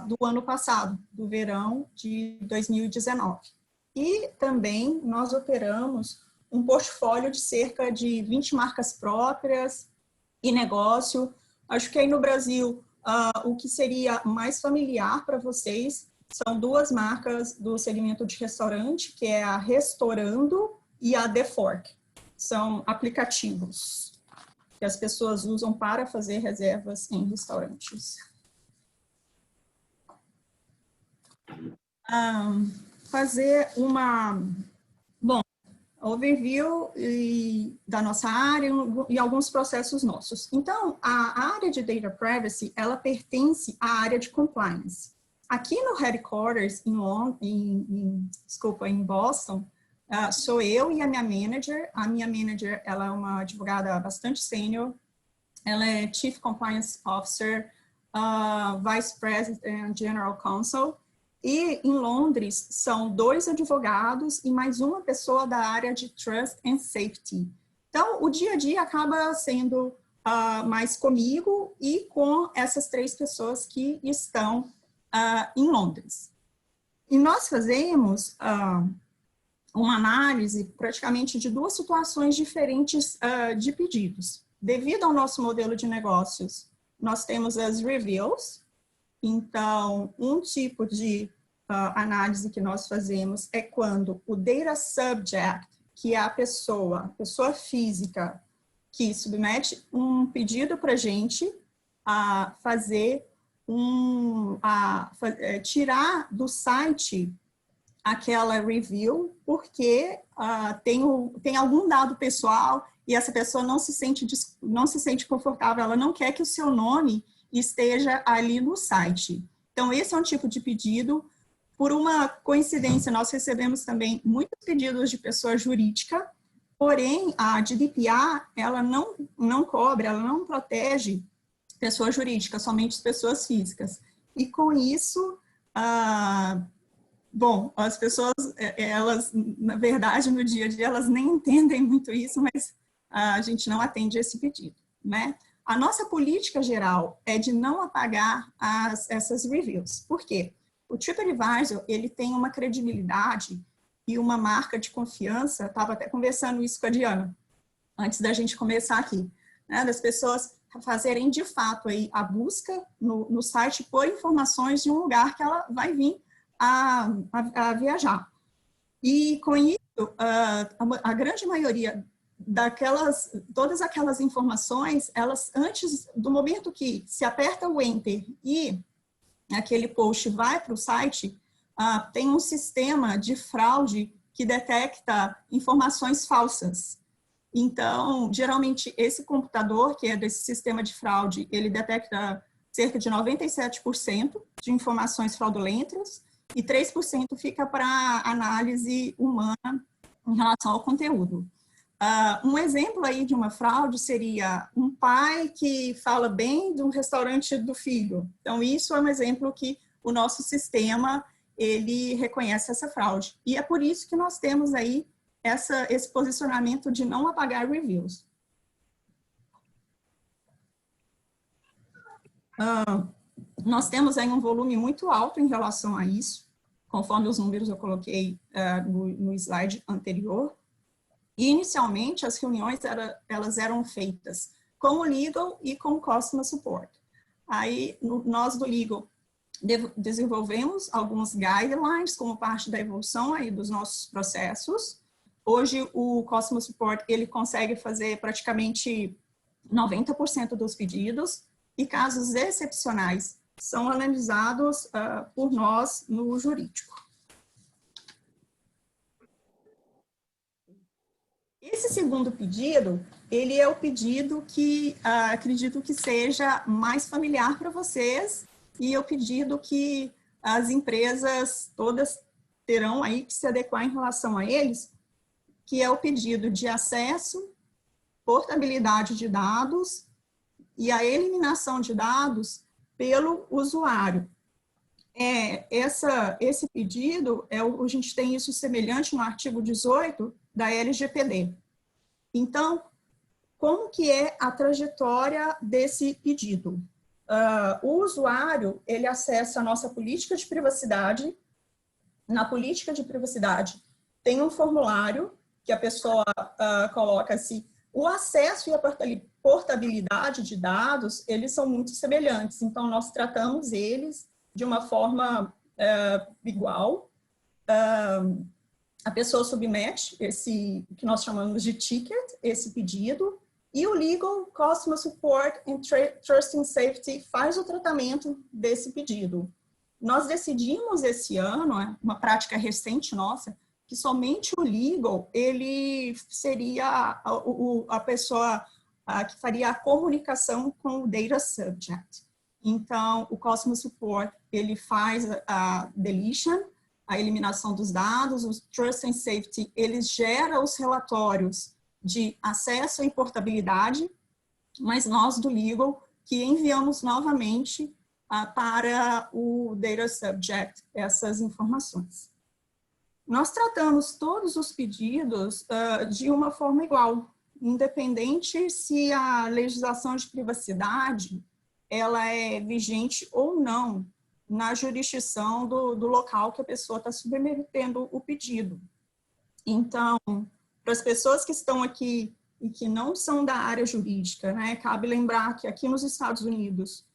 do ano passado, do verão de 2019. E também nós operamos um portfólio de cerca de 20 marcas próprias e negócio. Acho que aí no Brasil, o que seria mais familiar para vocês são duas marcas do segmento de restaurante, que é a Restorando e a The Fork. São aplicativos que as pessoas usam para fazer reservas em restaurantes. Fazer uma overview da nossa área e alguns processos nossos. Então, a área de Data Privacy, ela pertence à área de Compliance. Aqui no Headquarters, em Boston, sou eu e a minha manager. A minha manager, ela é uma advogada bastante sênior. Ela é Chief Compliance Officer, Vice President and General Counsel. E em Londres são 2 advogados e mais uma pessoa da área de Trust and Safety. Então, o dia a dia acaba sendo mais comigo e com essas 3 pessoas que estão em Londres. E nós fazemos uma análise praticamente de 2 situações diferentes de pedidos. Devido ao nosso modelo de negócios, nós temos as reviews. Então, um tipo de análise que nós fazemos é quando o data subject, que é a pessoa física, que submete um pedido para a gente fazer tirar do site aquela review, porque tem algum dado pessoal e essa pessoa não se sente confortável, ela não quer que o seu nome esteja ali no site. Então, esse é um tipo de pedido. Por uma coincidência, nós recebemos também muitos pedidos de pessoa jurídica, porém, a GDPR, ela não cobre, ela não protege pessoa jurídica, somente as pessoas físicas. E com isso, as pessoas, elas, na verdade, no dia a dia, elas nem entendem muito isso, mas a gente não atende esse pedido, né? A nossa política geral é de não apagar essas reviews. Por quê? O TripAdvisor, ele tem uma credibilidade e uma marca de confiança, estava até conversando isso com a Diana, antes da gente começar aqui, né, das pessoas fazerem de fato aí a busca no site por informações de um lugar que ela vai vir a viajar. E com isso, a grande maioria todas aquelas informações, elas antes do momento que se aperta o Enter e aquele post vai para o site, tem um sistema de fraude que detecta informações falsas. Então, geralmente, esse computador, que é desse sistema de fraude, ele detecta cerca de 97% de informações fraudulentas e 3% fica para análise humana em relação ao conteúdo. Um exemplo aí de uma fraude seria um pai que fala bem de um restaurante do filho. Então, isso é um exemplo que o nosso sistema, ele reconhece essa fraude. E é por isso que nós temos aí esse posicionamento de não apagar reviews. Nós temos aí um volume muito alto em relação a isso, conforme os números eu coloquei no slide anterior. E, inicialmente, as reuniões elas eram feitas com o Legal e com o Customer Support. Aí, nós do Legal desenvolvemos alguns guidelines como parte da evolução aí dos nossos processos. Hoje, o Customer Support, ele consegue fazer praticamente 90% dos pedidos e casos excepcionais são analisados por nós no jurídico. Esse segundo pedido, ele é o pedido que acredito que seja mais familiar para vocês e é o pedido que as empresas todas terão aí que se adequar em relação a eles, que é o pedido de acesso, portabilidade de dados e a eliminação de dados pelo usuário. Esse pedido, a gente tem isso semelhante no artigo 18 da LGPD. Então, como que é a trajetória desse pedido? O usuário, ele acessa a nossa política de privacidade. Na política de privacidade, tem um formulário que a pessoa coloca assim, o acesso e a portabilidade de dados, eles são muito semelhantes, então nós tratamos eles de uma forma igual. A pessoa submete esse, que nós chamamos de ticket, esse pedido, e o Legal Customer Support and Trust and Safety faz o tratamento desse pedido. Nós decidimos esse ano, uma prática recente nossa, que somente o Legal, ele seria a pessoa que faria a comunicação com o Data Subject. Então, o Customer Support, ele faz a deletion, a eliminação dos dados, o Trust and Safety, ele gera os relatórios de acesso e portabilidade, mas nós do Legal, que enviamos novamente para o Data Subject essas informações. Nós tratamos todos os pedidos de uma forma igual, independente se a legislação de privacidade ela é vigente ou não na jurisdição do local que a pessoa está submetendo o pedido. Então, para as pessoas que estão aqui e que não são da área jurídica, né, cabe lembrar que aqui nos Estados Unidos,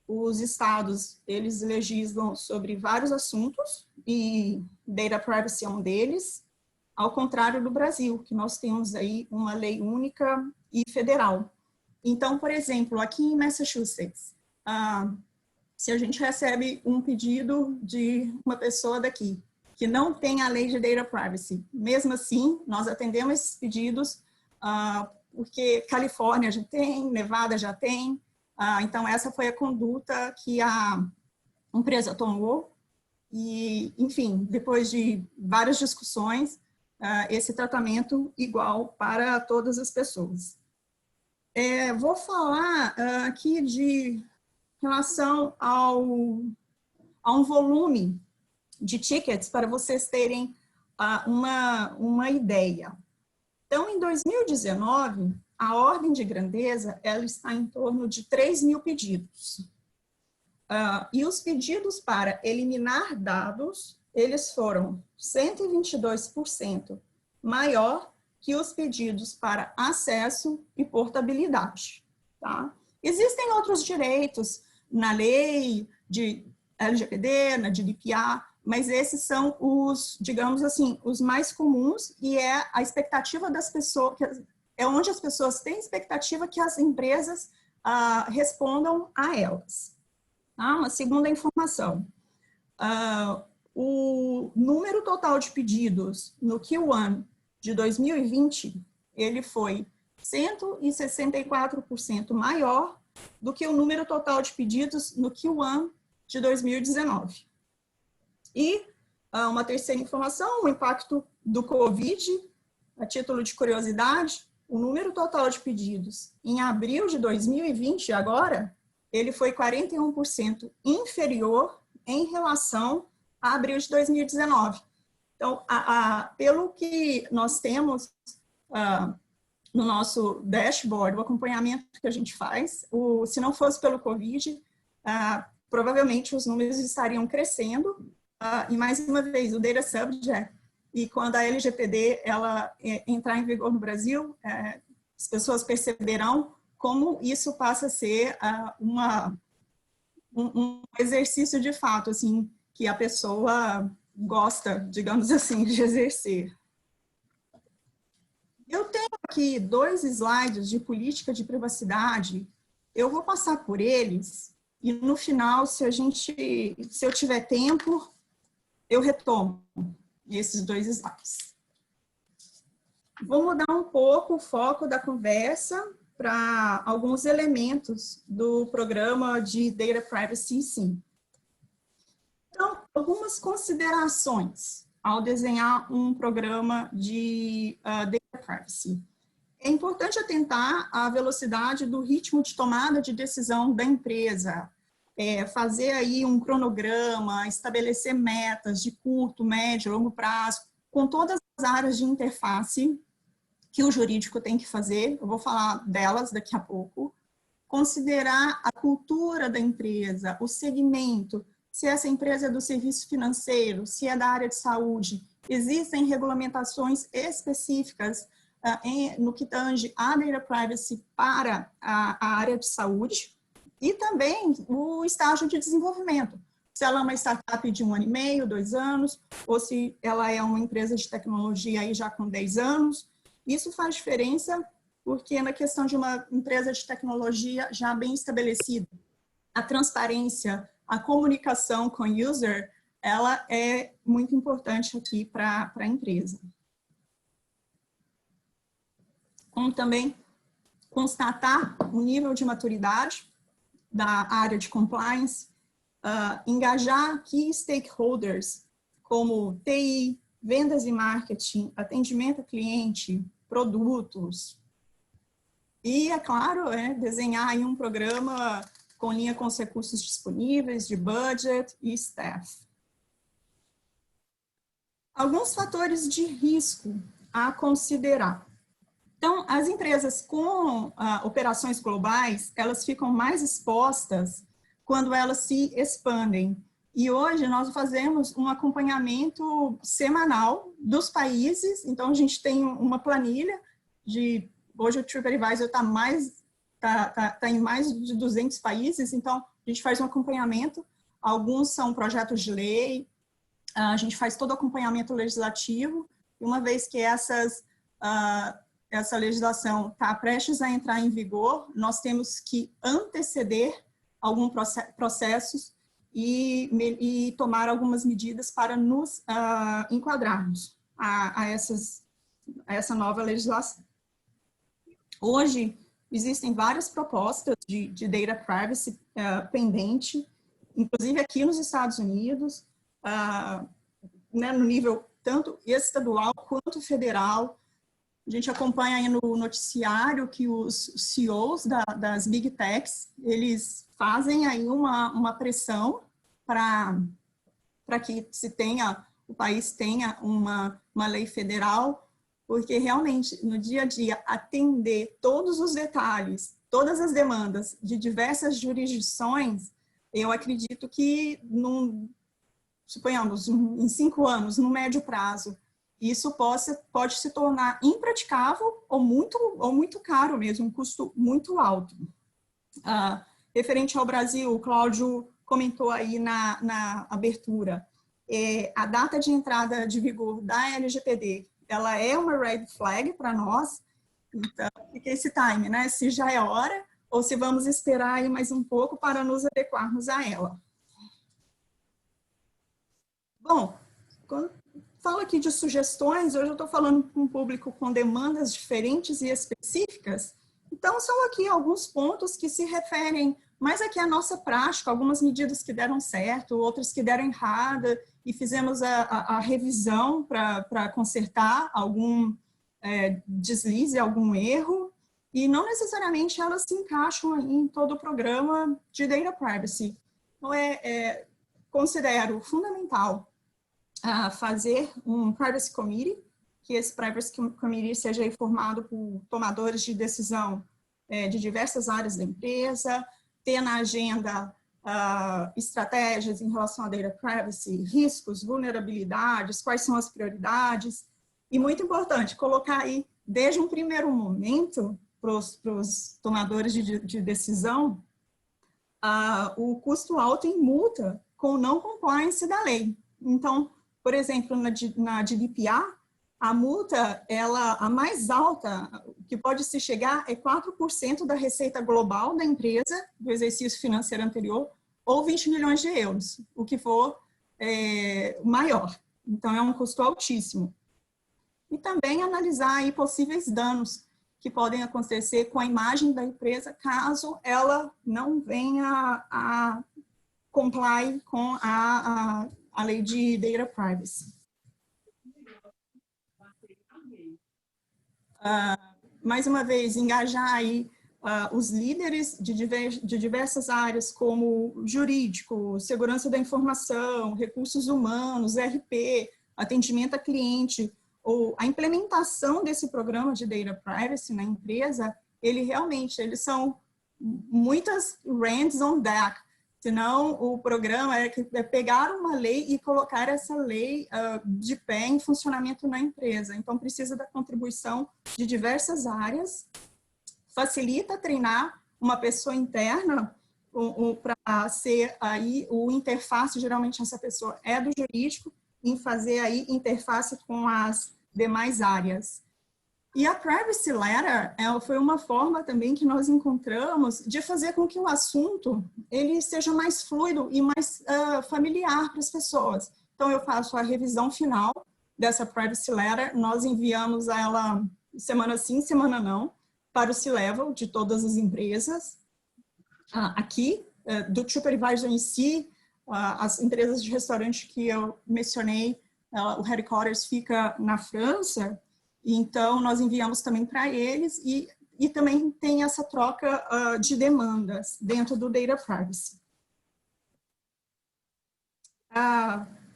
os estados, eles legislam sobre vários assuntos e data privacy é um deles, ao contrário do Brasil, que nós temos aí uma lei única e federal. Então, por exemplo, aqui em Massachusetts, se a gente recebe um pedido de uma pessoa daqui, que não tem a lei de data privacy, mesmo assim, nós atendemos esses pedidos, porque Califórnia já tem, Nevada já tem, então essa foi a conduta que a empresa tomou, e, enfim, depois de várias discussões, esse tratamento igual para todas as pessoas. Vou falar aqui de relação a um volume de tickets para vocês terem uma ideia. Então, em 2019, a ordem de grandeza ela está em torno de 3.000 pedidos. E os pedidos para eliminar dados, eles foram 122% maior que os pedidos para acesso e portabilidade. Tá? Existem outros direitos na lei de LGPD, na GDPR, mas esses são os, digamos assim, os mais comuns e é a expectativa das pessoas, é onde as pessoas têm expectativa que as empresas respondam a elas. Uma segunda informação, o número total de pedidos no Q1 de 2020, ele foi 164% maior do que o número total de pedidos no Q1 de 2019. E uma terceira informação, o impacto do COVID, a título de curiosidade, o número total de pedidos em abril de 2020, agora, ele foi 41% inferior em relação a abril de 2019. Então, pelo que nós temos no nosso dashboard, o acompanhamento que a gente faz, se não fosse pelo COVID, provavelmente os números estariam crescendo. E mais uma vez, o Data Subject, e quando a LGPD ela entrar em vigor no Brasil, as pessoas perceberão como isso passa a ser um exercício de fato, assim, que a pessoa gosta, digamos assim, de exercer. Eu tenho aqui 2 slides de política de privacidade, eu vou passar por eles, e no final, se eu tiver tempo, eu retomo esses 2 slides. Vou mudar um pouco o foco da conversa para alguns elementos do programa de Data Privacy, sim. Então, algumas considerações ao desenhar um programa de Data Privacy. É importante atentar à velocidade do ritmo de tomada de decisão da empresa, fazer aí um cronograma, estabelecer metas de curto, médio, longo prazo, com todas as áreas de interface que o jurídico tem que fazer, eu vou falar delas daqui a pouco, considerar a cultura da empresa, o segmento, se essa empresa é do serviço financeiro, se é da área de saúde. Existem regulamentações específicas no que tange a data privacy para a área de saúde e também o estágio de desenvolvimento. Se ela é uma startup de 1 ano e meio, 2 anos, ou se ela é uma empresa de tecnologia aí já com 10 anos. Isso faz diferença porque na questão de uma empresa de tecnologia já bem estabelecida, a transparência, a comunicação com o user, ela é muito importante aqui para a empresa. Como também constatar o nível de maturidade da área de compliance, engajar key stakeholders, como TI, vendas e marketing, atendimento ao cliente, produtos. E, é claro, desenhar aí um programa com linha com os recursos disponíveis, de budget e staff. Alguns fatores de risco a considerar. Então, as empresas com operações globais, elas ficam mais expostas quando elas se expandem. E hoje nós fazemos um acompanhamento semanal dos países, então a gente tem uma planilha de... Hoje o TripAdvisor está em mais de 200 países, então a gente faz um acompanhamento, alguns são projetos de lei, a gente faz todo o acompanhamento legislativo, e uma vez que essa legislação está prestes a entrar em vigor, nós temos que anteceder alguns processos e tomar algumas medidas para nos enquadrarmos a essa nova legislação. Hoje, existem várias propostas de data privacy pendente, inclusive aqui nos Estados Unidos, no nível tanto estadual quanto federal. A gente acompanha aí no noticiário que os CEOs das Big Techs, eles fazem aí uma pressão para que o país tenha uma lei federal, porque realmente, no dia a dia, atender todos os detalhes, todas as demandas de diversas jurisdições, eu acredito que, suponhamos, em 5 anos, no médio prazo, isso pode se tornar impraticável ou muito caro mesmo, um custo muito alto. Referente ao Brasil, o Cláudio comentou aí na abertura, a data de entrada de vigor da LGPD, ela é uma red flag para nós, então fica esse time, né? Se já é hora ou se vamos esperar aí mais um pouco para nos adequarmos a ela. Bom, quando falo aqui de sugestões, hoje eu estou falando para um público com demandas diferentes e específicas, então são aqui alguns pontos que se referem mais aqui à nossa prática, algumas medidas que deram certo, outras que deram errada, e fizemos a revisão para consertar algum deslize, algum erro, e não necessariamente elas se encaixam em todo o programa de data privacy. Então, considero fundamental fazer um privacy committee, que esse privacy committee seja formado por tomadores de decisão de diversas áreas da empresa, ter na agenda estratégias em relação à data privacy, riscos, vulnerabilidades, quais são as prioridades, e muito importante, colocar aí, desde um primeiro momento, para os tomadores de decisão, o custo alto em multa com não compliance da lei. Então, por exemplo, na GDPR, a multa, a mais alta que pode se chegar é 4% da receita global da empresa, do exercício financeiro anterior, ou 20 milhões de euros, o que for maior. Então, é um custo altíssimo. E também analisar aí possíveis danos que podem acontecer com a imagem da empresa, caso ela não venha a comply com a lei de data privacy. Mais uma vez, engajar aí os líderes de diversas áreas, como jurídico, segurança da informação, recursos humanos, RP, atendimento a cliente, ou a implementação desse programa de data privacy na empresa, eles são muitas hands on deck, senão o programa é pegar uma lei e colocar essa lei de pé em funcionamento na empresa. Então, precisa da contribuição de diversas áreas, facilita treinar uma pessoa interna para ser aí o interface, geralmente essa pessoa é do jurídico, em fazer aí interface com as demais áreas. E a Privacy Letter foi uma forma também que nós encontramos de fazer com que o assunto ele seja mais fluido e mais familiar para as pessoas. Então, eu faço a revisão final dessa Privacy Letter, nós enviamos ela semana sim, semana não, para o C-Level de todas as empresas. Aqui, do TripAdvisor em si, as empresas de restaurante que eu mencionei, o headquarters fica na França, então nós enviamos também para eles e também tem essa troca de demandas dentro do Data Privacy.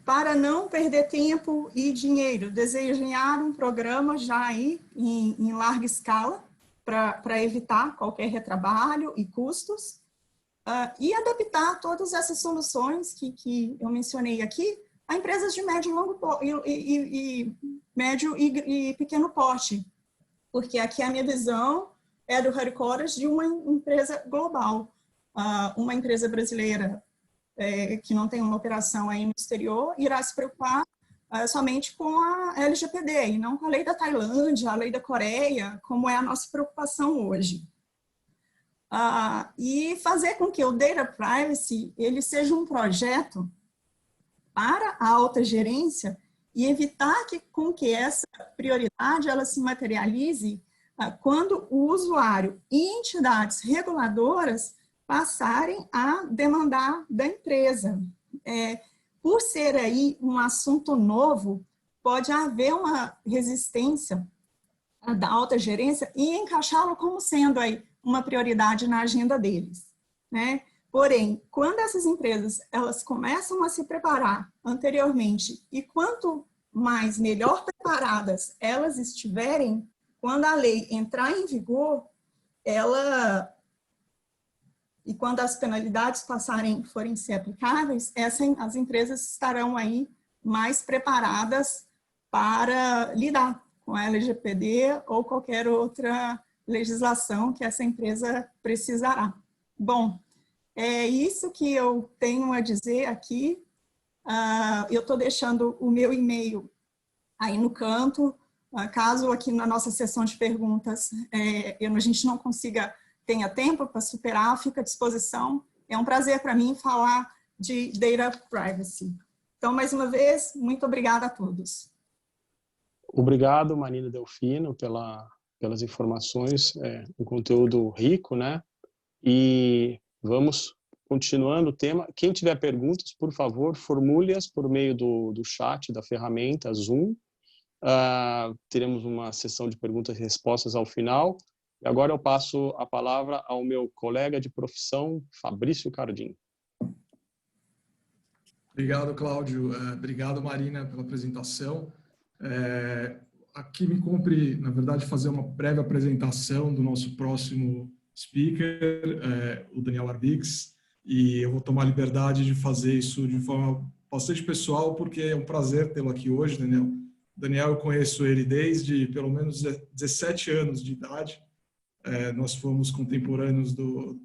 Para não perder tempo e dinheiro, desenhar um programa já aí em larga escala para evitar qualquer retrabalho e custos e adaptar todas essas soluções que eu mencionei aqui a empresas de médio e pequeno porte, porque aqui a minha visão é do headquarters de uma empresa global, uma empresa brasileira que não tem uma operação aí no exterior, irá se preocupar somente com a LGPD, e não com a lei da Tailândia, a lei da Coreia, como é a nossa preocupação hoje. E fazer com que o Data Privacy ele seja um projeto para a alta gerência e evitar com que essa prioridade ela se materialize quando o usuário e entidades reguladoras passarem a demandar da empresa. Por ser aí um assunto novo, pode haver uma resistência da alta gerência e encaixá-lo como sendo aí uma prioridade na agenda deles, né? Porém, quando essas empresas elas começam a se preparar anteriormente e quanto mais melhor preparadas elas estiverem, quando a lei entrar em vigor, e quando as penalidades forem ser aplicáveis, as empresas estarão aí mais preparadas para lidar com a LGPD ou qualquer outra legislação que essa empresa precisará. Bom, é isso que eu tenho a dizer aqui. Eu estou deixando o meu e-mail aí no canto. Caso aqui na nossa sessão de perguntas a gente não tenha tempo para superar, fica à disposição. É um prazer para mim falar de Data Privacy. Então, mais uma vez, muito obrigada a todos. Obrigado, Marina Delfino, pelas informações, um conteúdo rico, né? E vamos continuando o tema. Quem tiver perguntas, por favor, formule-as por meio do chat da ferramenta Zoom. Teremos uma sessão de perguntas e respostas ao final. E agora eu passo a palavra ao meu colega de profissão, Fabrício Cardim. Obrigado, Cláudio. Obrigado, Marina, pela apresentação. Aqui me cumpre, na verdade, fazer uma breve apresentação do nosso próximo speaker, o Daniel Arbix, e eu vou tomar a liberdade de fazer isso de forma bastante pessoal, porque é um prazer tê-lo aqui hoje, Daniel. Daniel, eu conheço ele desde pelo menos 17 anos de idade. Nós fomos contemporâneos do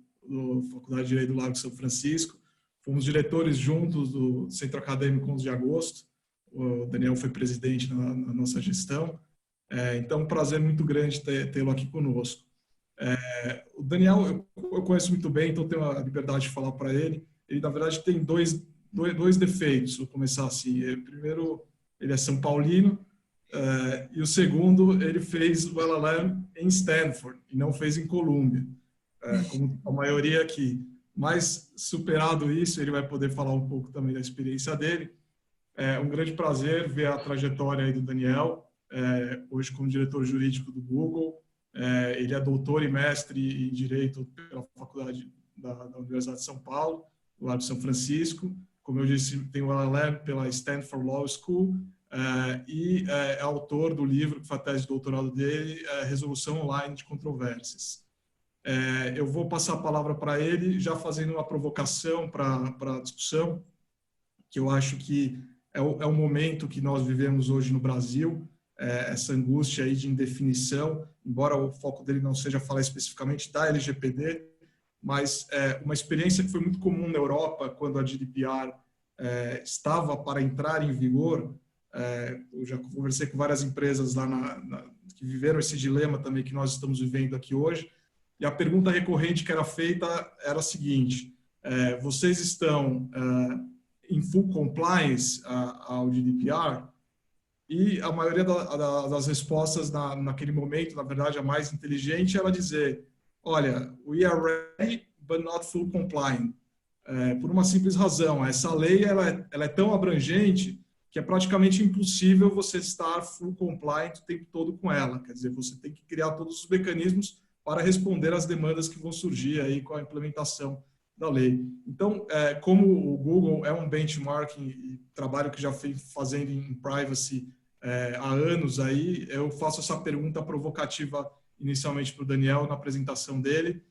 Faculdade de Direito do Largo de São Francisco, fomos diretores juntos do Centro Acadêmico 11 de Agosto, o Daniel foi presidente na nossa gestão, então é um prazer muito grande tê-lo aqui conosco. O Daniel eu conheço muito bem, então tenho a liberdade de falar para ele. Ele, na verdade, tem dois defeitos, vou começar assim. Primeiro, ele é São Paulino, e o segundo, ele fez o LLM em Stanford e não fez em Columbia, como a maioria aqui. Mas, superado isso, ele vai poder falar um pouco também da experiência dele. É um grande prazer ver a trajetória aí do Daniel, hoje como diretor jurídico do Google. Ele é doutor e mestre em Direito pela Faculdade da Universidade de São Paulo, lá de São Francisco. Como eu disse, tem o LLM pela Stanford Law School, e é autor do livro, que foi a tese de doutorado dele, Resolução Online de Controvérsias. Eu vou passar a palavra para ele, já fazendo uma provocação para a discussão, que eu acho que é o momento que nós vivemos hoje no Brasil, essa angústia aí de indefinição, embora o foco dele não seja falar especificamente da LGPD, mas uma experiência que foi muito comum na Europa, quando a GDPR estava para entrar em vigor. Eu já conversei com várias empresas lá que viveram esse dilema também que nós estamos vivendo aqui hoje, e a pergunta recorrente que era feita era a seguinte: vocês estão em full compliance ao GDPR? E a maioria das respostas naquele momento, na verdade, a mais inteligente, era dizer: olha, we are ready, but not full compliant. Por uma simples razão, essa lei ela é tão abrangente que é praticamente impossível você estar full compliant o tempo todo com ela. Quer dizer, você tem que criar todos os mecanismos para responder às demandas que vão surgir aí com a implementação da lei. Então, como o Google é um benchmarking e trabalho que já vem fazendo em privacy há anos aí, eu faço essa pergunta provocativa inicialmente para o Daniel na apresentação dele.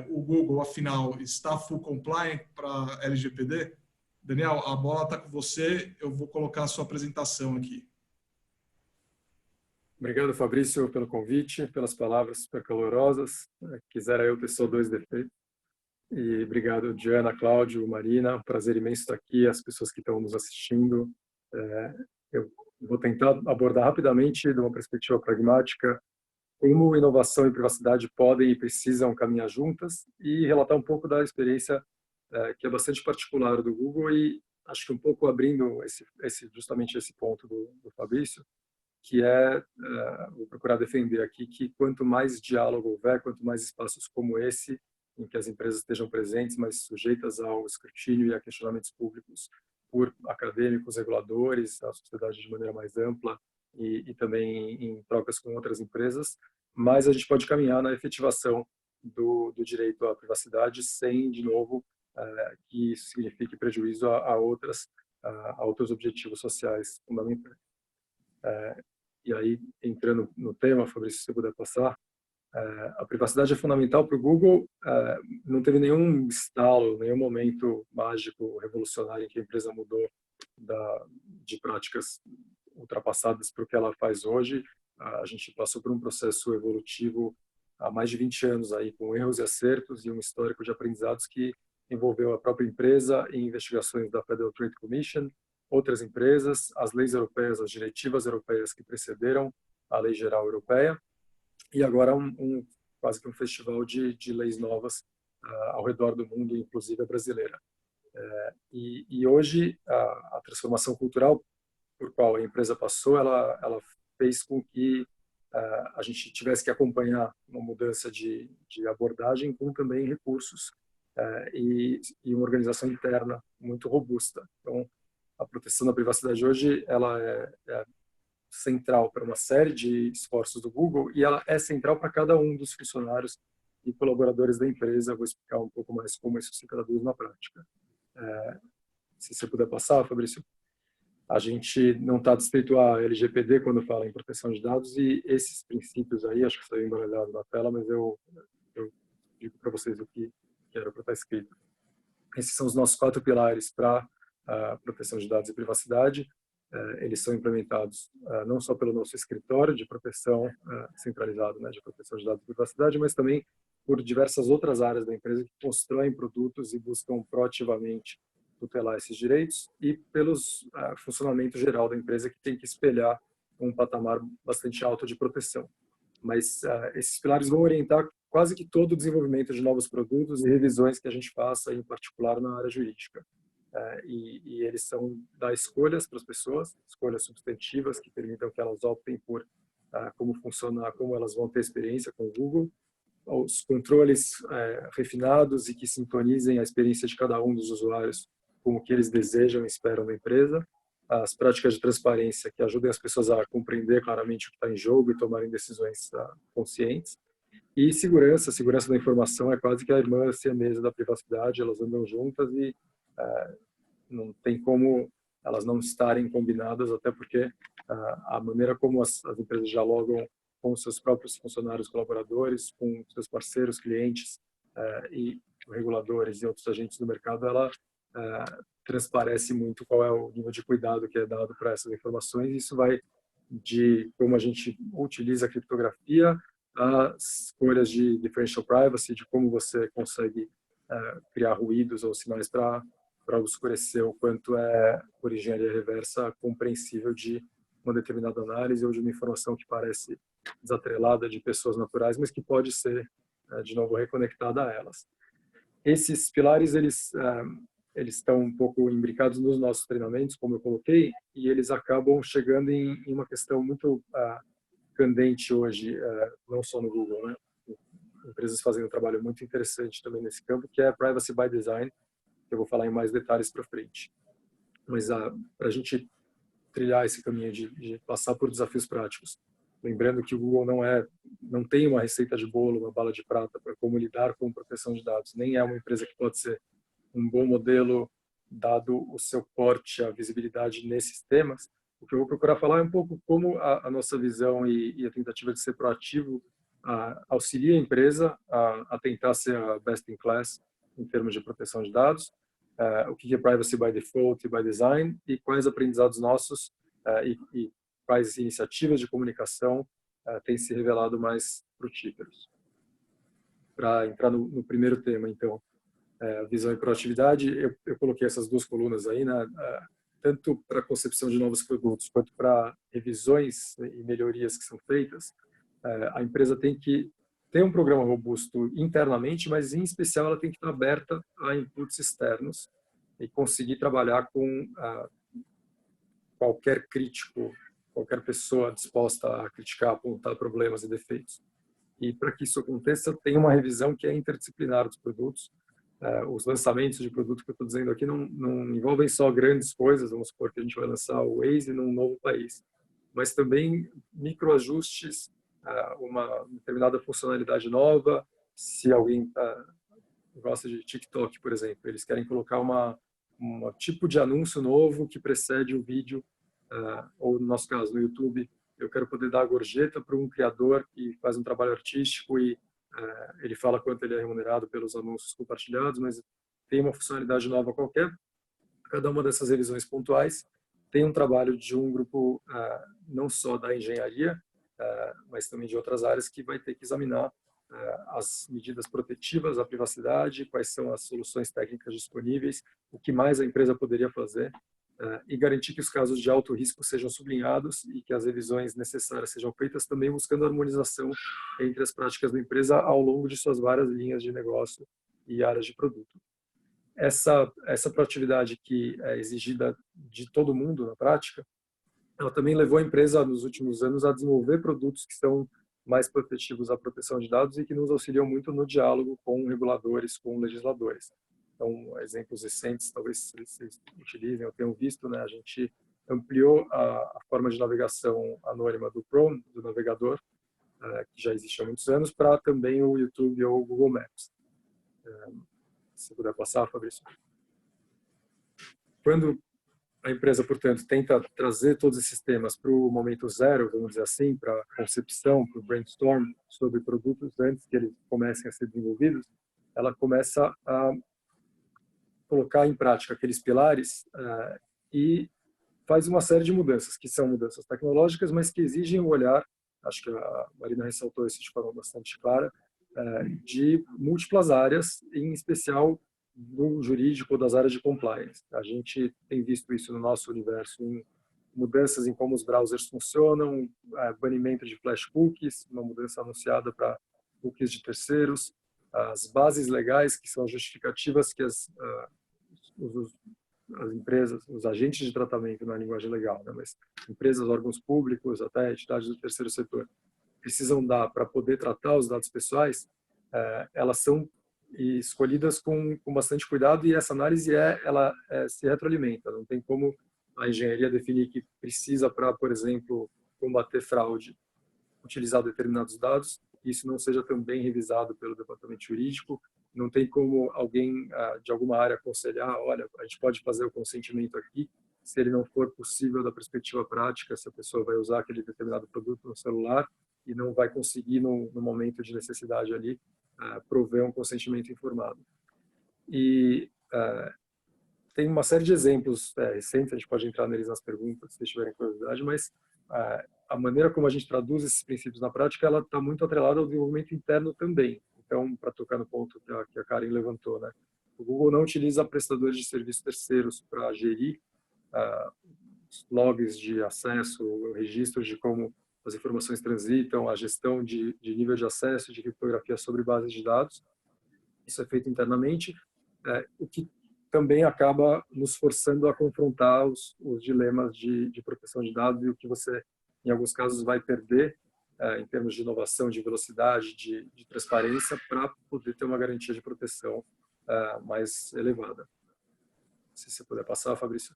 O Google, afinal, está full compliant para LGPD? Daniel, a bola está com você, eu vou colocar a sua apresentação aqui. Obrigado, Fabrício, pelo convite, pelas palavras super calorosas. Quisera eu ter só 2 defeitos. E obrigado, Diana, Cláudio, Marina. Prazer imenso estar aqui, as pessoas que estão nos assistindo. Eu vou tentar abordar rapidamente, de uma perspectiva pragmática, como inovação e privacidade podem e precisam caminhar juntas, e relatar um pouco da experiência que é bastante particular do Google, e acho que um pouco abrindo justamente esse ponto do Fabrício, que vou procurar defender aqui, que quanto mais diálogo houver, quanto mais espaços como esse, em que as empresas estejam presentes, mas sujeitas ao escrutínio e a questionamentos públicos por acadêmicos, reguladores, a sociedade de maneira mais ampla e também em trocas com outras empresas, mais a gente pode caminhar na efetivação do direito à privacidade sem, de novo, que isso signifique prejuízo a outros objetivos sociais fundamentais. E aí, entrando no tema, Fabrício, se você puder passar, a privacidade é fundamental para o Google. Não teve nenhum estalo, nenhum momento mágico, revolucionário em que a empresa mudou de práticas ultrapassadas para o que ela faz hoje. A gente passou por um processo evolutivo há mais de 20 anos, aí, com erros e acertos e um histórico de aprendizados que envolveu a própria empresa em investigações da Federal Trade Commission, outras empresas, as leis europeias, as diretivas europeias que precederam a Lei Geral Europeia, e agora quase que um festival de leis novas ao redor do mundo, inclusive a brasileira. E hoje a transformação cultural por qual a empresa passou, ela fez com que a gente tivesse que acompanhar uma mudança de abordagem com também recursos e uma organização interna muito robusta. Então, a proteção da privacidade hoje ela é central para uma série de esforços do Google, e ela é central para cada um dos funcionários e colaboradores da empresa. Vou explicar um pouco mais como isso se traduz na prática. Se você puder passar, Fabrício. A gente não está distrito a LGPD quando fala em proteção de dados, e esses princípios aí, acho que saiu embaralhado na tela, mas eu digo para vocês o que era para estar escrito. Esses são os nossos 4 pilares para a proteção de dados e privacidade. Eles são implementados não só pelo nosso escritório de proteção centralizado, de proteção de dados e privacidade, mas também por diversas outras áreas da empresa que constroem produtos e buscam proativamente tutelar esses direitos, e pelos funcionamento geral da empresa, que tem que espelhar um patamar bastante alto de proteção. Mas esses pilares vão orientar quase que todo o desenvolvimento de novos produtos e revisões que a gente faça, em particular na área jurídica. E eles são dar escolhas para as pessoas, escolhas substantivas que permitam que elas optem por como funciona, como elas vão ter experiência com o Google, os controles refinados e que sintonizem a experiência de cada um dos usuários com o que eles desejam e esperam da empresa, as práticas de transparência que ajudem as pessoas a compreender claramente o que está em jogo e tomarem decisões conscientes, e segurança da informação é quase que a irmã siamesa da privacidade, elas andam juntas e não tem como elas não estarem combinadas, até porque a maneira como as empresas dialogam com seus próprios funcionários, colaboradores, com seus parceiros, clientes e reguladores e outros agentes do mercado, ela transparece muito qual é o nível de cuidado que é dado para essas informações. Isso vai de como a gente utiliza a criptografia, as escolhas de differential privacy, de como você consegue criar ruídos ou sinais para obscurecer o quanto é, por engenharia reversa, compreensível de uma determinada análise ou de uma informação que parece desatrelada de pessoas naturais, mas que pode ser, de novo, reconectada a elas. Esses pilares, eles estão um pouco imbricados nos nossos treinamentos, como eu coloquei, e eles acabam chegando em uma questão muito candente hoje, não só no Google, né? Empresas fazendo um trabalho muito interessante também nesse campo, que é Privacy by Design, que eu vou falar em mais detalhes para frente. Mas para a gente trilhar esse caminho de passar por desafios práticos, lembrando que o Google não tem uma receita de bolo, uma bala de prata para como lidar com proteção de dados, nem é uma empresa que pode ser um bom modelo dado o seu porte, a visibilidade nesses temas. O que eu vou procurar falar é um pouco como a nossa visão e a tentativa de ser proativo auxilia a empresa a tentar ser a best in class em termos de proteção de dados, o que é privacy by default e by design, e quais aprendizados nossos e quais iniciativas de comunicação têm se revelado mais frutíferos. Para entrar no primeiro tema, então, visão e proatividade, eu coloquei essas duas colunas aí, né, tanto para a concepção de novos produtos quanto para revisões e melhorias que são feitas. A empresa tem que ter um programa robusto internamente, mas em especial ela tem que estar aberta a inputs externos e conseguir trabalhar com qualquer crítico, qualquer pessoa disposta a criticar, apontar problemas e defeitos. E para que isso aconteça, tem uma revisão que é interdisciplinar dos produtos. Os lançamentos de produto que eu estou dizendo aqui não envolvem só grandes coisas, vamos supor que a gente vai lançar o Waze num novo país, mas também microajustes, uma determinada funcionalidade nova. Se alguém gosta de TikTok, por exemplo, eles querem colocar um tipo de anúncio novo que precede o vídeo, ou no nosso caso, no YouTube, eu quero poder dar a gorjeta para um criador que faz um trabalho artístico e ele fala quanto ele é remunerado pelos anúncios compartilhados, mas tem uma funcionalidade nova qualquer. Cada uma dessas revisões pontuais tem um trabalho de um grupo não só da engenharia, mas também de outras áreas, que vai ter que examinar as medidas protetivas à privacidade, quais são as soluções técnicas disponíveis, o que mais a empresa poderia fazer, e garantir que os casos de alto risco sejam sublinhados e que as revisões necessárias sejam feitas, também buscando harmonização entre as práticas da empresa ao longo de suas várias linhas de negócio e áreas de produto. Essa proatividade que é exigida de todo mundo na prática, ela também levou a empresa nos últimos anos a desenvolver produtos que são mais protetivos à proteção de dados e que nos auxiliam muito no diálogo com reguladores, com legisladores. Então, exemplos recentes, talvez vocês utilizem ou tenham visto, né? A gente ampliou a forma de navegação anônima do Chrome, do navegador, que já existe há muitos anos, para também o YouTube ou o Google Maps. Se puder passar, Fabrício. Quando a empresa, portanto, tenta trazer todos esses temas para o momento zero, vamos dizer assim, para a concepção, para o brainstorm sobre produtos antes que eles comecem a ser desenvolvidos, ela começa a colocar em prática aqueles pilares e faz uma série de mudanças, que são mudanças tecnológicas, mas que exigem um olhar, acho que a Marina ressaltou isso de forma bastante clara, de múltiplas áreas, em especial do jurídico ou das áreas de compliance. A gente tem visto isso no nosso universo em mudanças em como os browsers funcionam, banimento de flash cookies, uma mudança anunciada para cookies de terceiros, as bases legais, que são justificativas que as empresas, os agentes de tratamento na linguagem legal, né, mas empresas, órgãos públicos, até entidades do terceiro setor, precisam dar para poder tratar os dados pessoais, elas são escolhidas com bastante cuidado, e essa análise ela se retroalimenta. Não tem como a engenharia definir que precisa para, por exemplo, combater fraude, utilizar determinados dados, e isso não seja também revisado pelo departamento jurídico. Não tem como alguém de alguma área aconselhar, olha, a gente pode fazer o consentimento aqui, se ele não for possível da perspectiva prática, se a pessoa vai usar aquele determinado produto no celular, e não vai conseguir, no momento de necessidade ali, prover um consentimento informado. E tem uma série de exemplos recentes, a gente pode entrar neles nas perguntas, se tiverem curiosidade, mas a maneira como a gente traduz esses princípios na prática, ela está muito atrelada ao desenvolvimento interno também. Então, para tocar no ponto que a Karen levantou, né? O Google não utiliza prestadores de serviços terceiros para gerir os logs de acesso, registros de como as informações transitam, a gestão de nível de acesso, de criptografia sobre bases de dados. Isso é feito internamente, o que também acaba nos forçando a confrontar os dilemas de proteção de dados e o que você, em alguns casos, vai perder em termos de inovação, de velocidade, de transparência, para poder ter uma garantia de proteção mais elevada. Se você puder passar, Fabrício.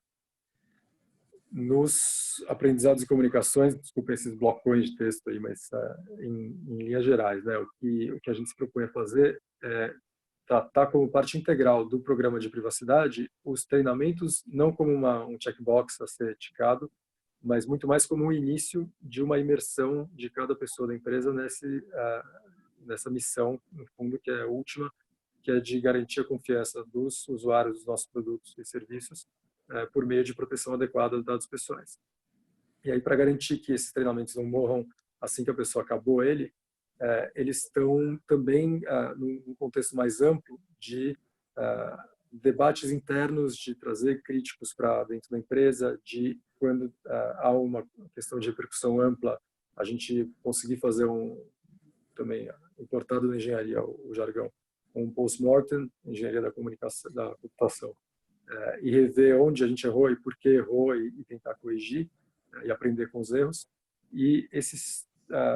Nos aprendizados e comunicações, desculpa esses blocões de texto aí, mas em linhas gerais, né, o que a gente se propõe a fazer é tratar como parte integral do programa de privacidade os treinamentos não como um checkbox a ser ticado, mas muito mais como um início de uma imersão de cada pessoa da empresa nessa missão, no fundo, que é a última, que é de garantir a confiança dos usuários dos nossos produtos e serviços por meio de proteção adequada dos dados pessoais. E aí, para garantir que esses treinamentos não morram assim que a pessoa acabou eles estão também num contexto mais amplo de debates internos, de trazer críticos para dentro da empresa, de quando há uma questão de repercussão ampla, a gente conseguir fazer também importado na engenharia, o jargão, um post-mortem, engenharia da comunicação, da computação, e rever onde a gente errou e por que errou e tentar corrigir e aprender com os erros. E esses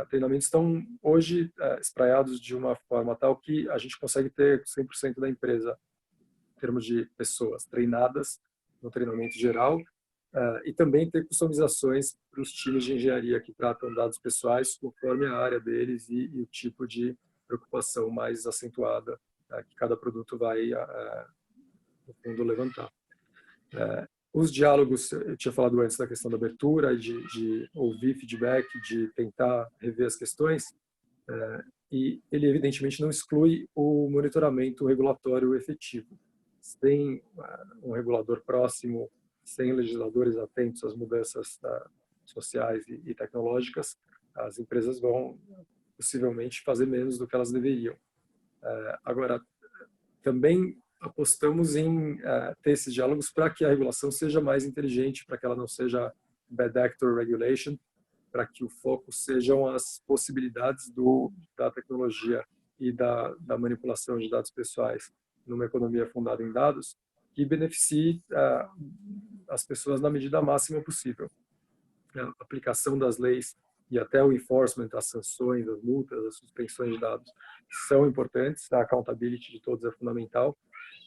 treinamentos estão hoje espraiados de uma forma tal que a gente consegue ter 100% da empresa em termos de pessoas treinadas no treinamento geral e também ter customizações para os times de engenharia que tratam dados pessoais conforme a área deles e o tipo de preocupação mais acentuada que cada produto vai no fundo levantar. Os diálogos, eu tinha falado antes da questão da abertura, de ouvir feedback, de tentar rever as questões, e ele evidentemente não exclui o monitoramento regulatório efetivo. Sem um regulador próximo, sem legisladores atentos às mudanças sociais e tecnológicas, as empresas vão possivelmente fazer menos do que elas deveriam. Agora, também apostamos em ter esses diálogos para que a regulação seja mais inteligente, para que ela não seja bad actor regulation, para que o foco sejam as possibilidades da tecnologia e da manipulação de dados pessoais numa economia fundada em dados que beneficie as pessoas na medida máxima possível. A aplicação das leis e até o enforcement, as sanções, as multas, as suspensões de dados são importantes, a accountability de todos é fundamental,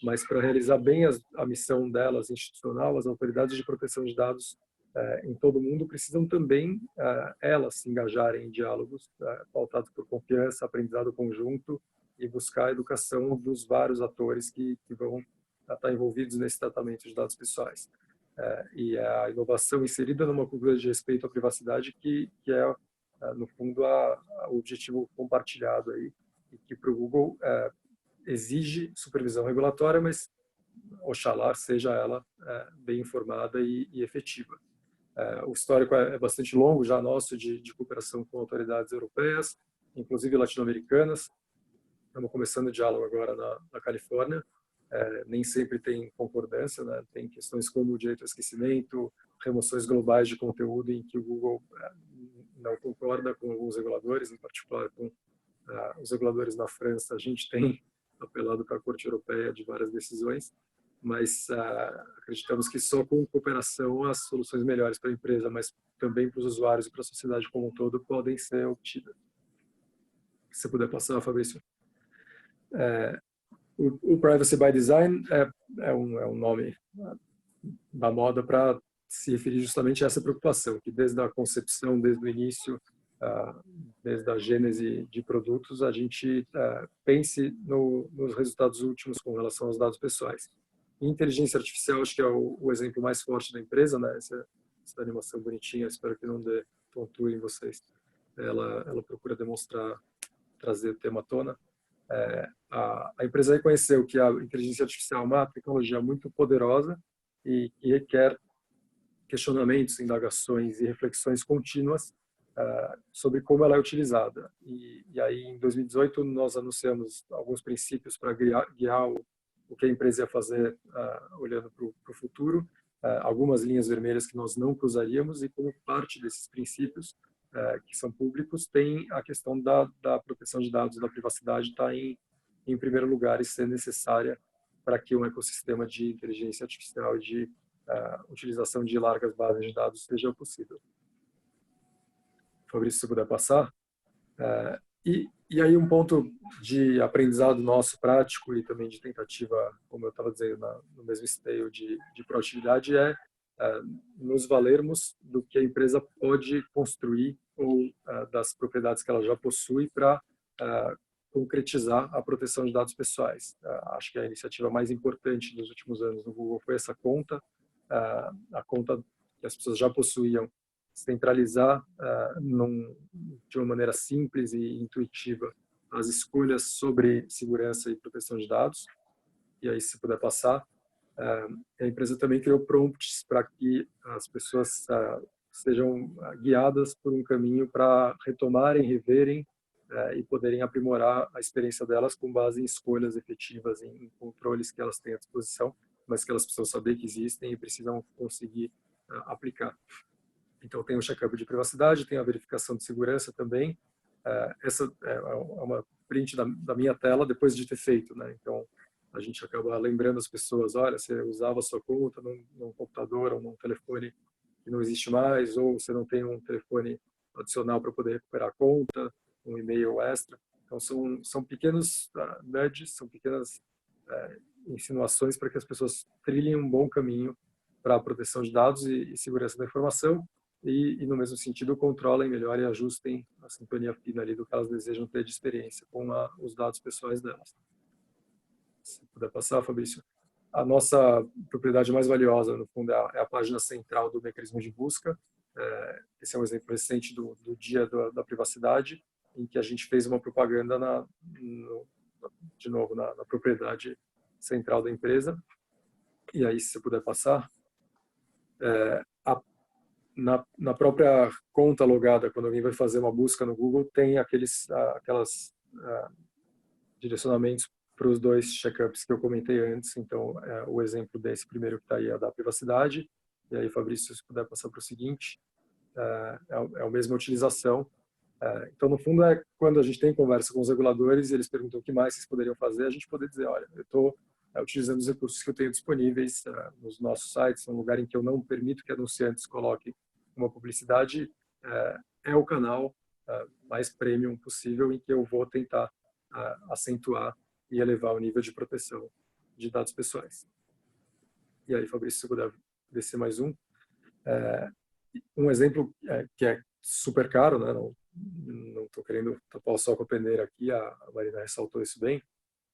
mas para realizar bem a missão delas institucional, as autoridades de proteção de dados em todo o mundo precisam também elas se engajarem em diálogos pautados por confiança, aprendizado conjunto e buscar a educação dos vários atores que vão estar envolvidos nesse tratamento de dados pessoais. E a inovação inserida numa cultura de respeito à privacidade que é, no fundo, o objetivo compartilhado aí, e que para o Google exige supervisão regulatória, mas oxalá seja ela bem informada e efetiva. O histórico é bastante longo já nosso de cooperação com autoridades europeias, inclusive latino-americanas. Estamos começando o diálogo agora na Califórnia. Nem sempre tem concordância, né? Tem questões como o direito ao esquecimento, remoções globais de conteúdo em que o Google não concorda com alguns reguladores, em particular com os reguladores na França. A gente tem apelado para a Corte Europeia de várias decisões, mas acreditamos que só com cooperação as soluções melhores para a empresa, mas também para os usuários e para a sociedade como um todo, podem ser obtidas. Se você puder passar, Fabrício. O Privacy by Design é um nome da moda para se referir justamente a essa preocupação, que desde a concepção, desde o início, desde a gênese de produtos, a gente pense nos resultados últimos com relação aos dados pessoais. Inteligência artificial, acho que é o exemplo mais forte da empresa, né? Essa animação bonitinha, espero que não dê tontura em vocês. ela procura demonstrar, trazer o tema à tona. A empresa reconheceu que a inteligência artificial é uma tecnologia muito poderosa e que requer questionamentos, indagações e reflexões contínuas sobre como ela é utilizada. E aí, em 2018, nós anunciamos alguns princípios para guiar o que a empresa ia fazer olhando para o futuro, algumas linhas vermelhas que nós não cruzaríamos, e como parte desses princípios, que são públicos, tem a questão da proteção de dados, da privacidade, está em primeiro lugar e ser necessária para que um ecossistema de inteligência artificial e de utilização de largas bases de dados seja possível. Fabrício, se puder passar. E aí um ponto de aprendizado nosso prático e também de tentativa, como eu estava dizendo, no mesmo esteio de proatividade, é nos valermos do que a empresa pode construir ou das propriedades que ela já possui para concretizar a proteção de dados pessoais. Acho que a iniciativa mais importante dos últimos anos no Google foi essa conta, a conta que as pessoas já possuíam, centralizar de uma maneira simples e intuitiva as escolhas sobre segurança e proteção de dados. E aí, se puder passar, a empresa também criou prompts para que as pessoas sejam guiadas por um caminho para retomarem, reverem e poderem aprimorar a experiência delas com base em escolhas efetivas, em controles que elas têm à disposição, mas que elas precisam saber que existem e precisam conseguir aplicar. Então, tem o check-up de privacidade, tem a verificação de segurança também. Essa é uma print da minha tela depois de ter feito, né? Então, a gente acaba lembrando as pessoas, olha, você usava a sua conta num computador ou num telefone que não existe mais, ou você não tem um telefone adicional para poder recuperar a conta, um e-mail extra. Então, são pequenos nudges, são pequenas insinuações para que as pessoas trilhem um bom caminho para a proteção de dados e segurança da informação, e no mesmo sentido, controlem melhor e ajustem a sintonia fina ali do que elas desejam ter de experiência com os dados pessoais delas. Se puder passar, Fabrício. A nossa propriedade mais valiosa, no fundo, é a página central do mecanismo de busca. Esse é um exemplo recente do Dia da Privacidade, em que a gente fez uma propaganda, de novo, na propriedade central da empresa. E aí, se você puder passar, na própria conta logada, quando alguém vai fazer uma busca no Google, tem aqueles direcionamentos para os dois check-ups que eu comentei antes. Então, o exemplo desse primeiro que está aí é da privacidade. E aí, Fabrício, se puder passar para o seguinte, é a mesma utilização. Então, no fundo, é quando a gente tem conversa com os reguladores e eles perguntam o que mais vocês poderiam fazer, a gente poder dizer, olha, eu estou utilizando os recursos que eu tenho disponíveis nos nossos sites, um lugar em que eu não permito que anunciantes coloquem uma publicidade, é o canal mais premium possível em que eu vou tentar acentuar e elevar o nível de proteção de dados pessoais. E aí, Fabrício, se puder descer mais um. Um exemplo que é super caro, né? Não estou querendo tapar o sol com a peneira aqui, a Marina ressaltou isso bem,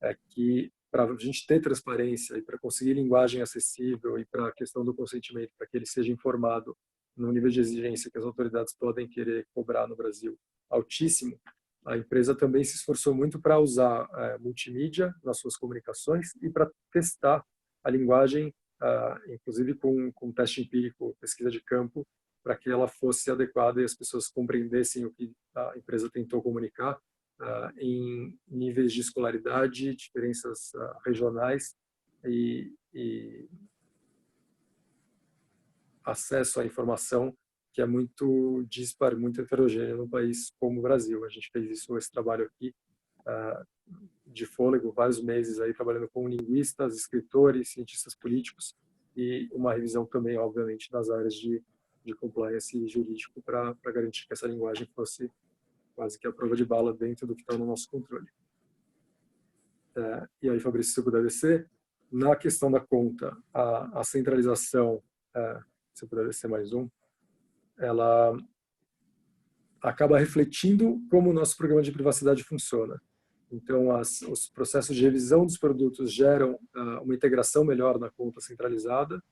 é que para a gente ter transparência e para conseguir linguagem acessível e para a questão do consentimento, para que ele seja informado no nível de exigência que as autoridades podem querer cobrar no Brasil altíssimo, a empresa também se esforçou muito para usar multimídia nas suas comunicações e para testar a linguagem, inclusive com teste empírico, pesquisa de campo, para que ela fosse adequada e as pessoas compreendessem o que a empresa tentou comunicar em níveis de escolaridade, diferenças regionais e acesso à informação que é muito dispar, muito heterogêneo num país como o Brasil. A gente fez esse trabalho aqui de fôlego, vários meses aí trabalhando com linguistas, escritores, cientistas políticos e uma revisão também, obviamente, nas áreas de compliance e jurídico para garantir que essa linguagem fosse quase que a prova de bala dentro do que está no nosso controle. E aí, Fabrício, se puder descer, na questão da conta, a centralização, se puder descer mais um, ela acaba refletindo como o nosso programa de privacidade funciona. Então, os processos de revisão dos produtos geram uma integração melhor na conta centralizada